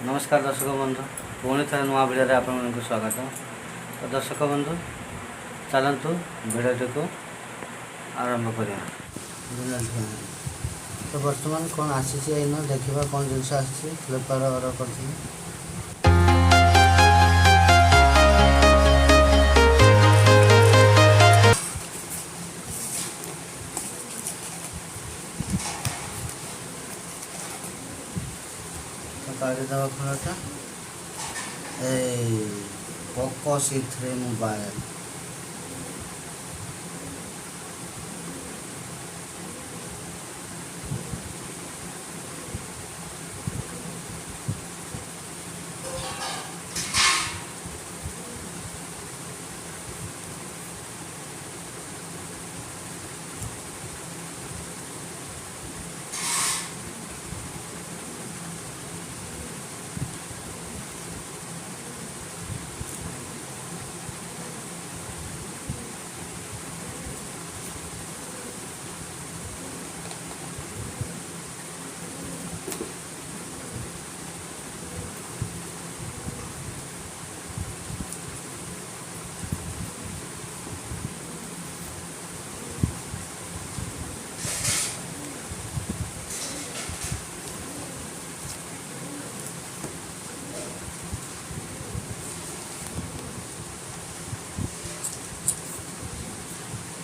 नमस्कार दर्शक बंधु पुणी थे नुआ भिडियो आपको स्वागत। तो दर्शक बंधु चलतु भिडियोटी को आरंभ करिया। तो बर्तमान कौन आसी देखा कौन जिनस आसी फ्लिपकार्ट ऑर्डर कर काढ़ी दवा खड़ा पोको C3 मोबाइल।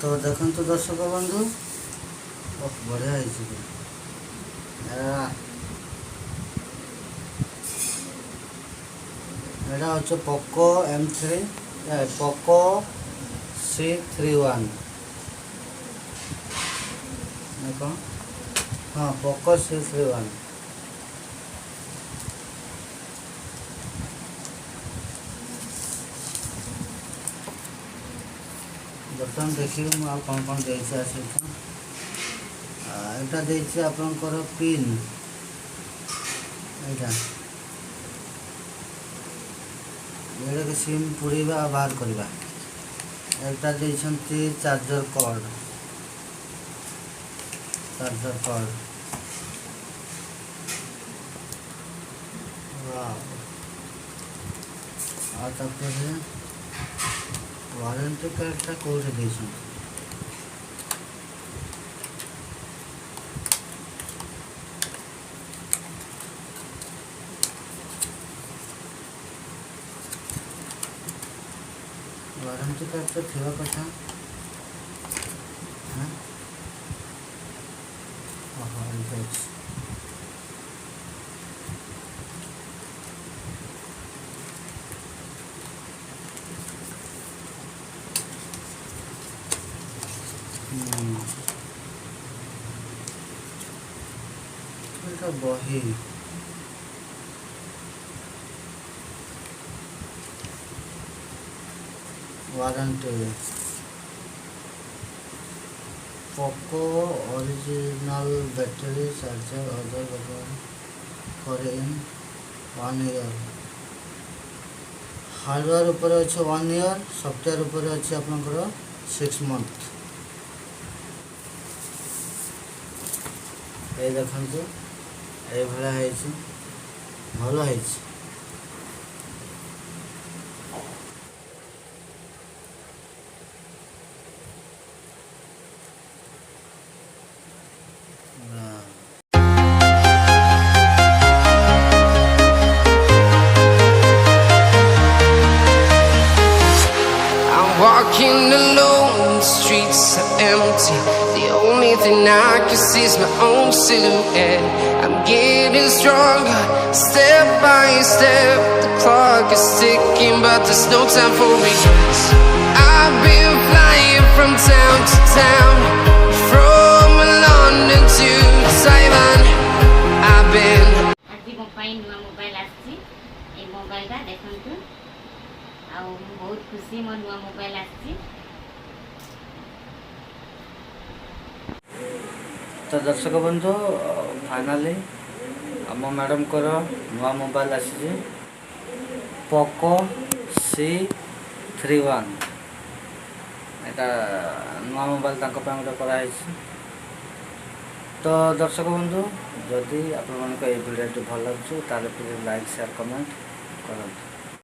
तो देखो तो दर्शक बंधु बढ़िया एटा हচ্ছে पोको M3 पोको C31 देखो। हाँ पोको C31 बर्तमान देखिए मुझे कौन कौन देसी आसटा देसी आपंकर पिन ये सिम पुड़ीबा बाहर करवा एटा देछंती चार्जर कॉर्ड वारंटी कार्डटा कौटे देछन वारंटी कार्ड तो थिबा कथा। हाँ बही warranty Poco original battery charger other for in 1 year hardware ऊपर अच्छे 1 ईयर सॉफ्टवेयर ऊपर अच्छे आपनकर 6 मंथ। ये देखो ये भला भल है Walking alone, the streets are empty. The only thing I can see is my own silhouette. I'm getting stronger, step by step. The clock is ticking, but there's no time for regrets. I've been flying from town to town, from London to Taiwan. I've been बहुत खुशी मो नुआ mobile तो दर्शक बंधु finally आम madam को नुआ मोबाइल आसी पोको C31 एटा नुआ मोबाइल गोटे कराई तो दर्शक बंधु जदि आपको ये भिडियो भल लगे ताले प्लीज लाइक शेयर कमेंट करते।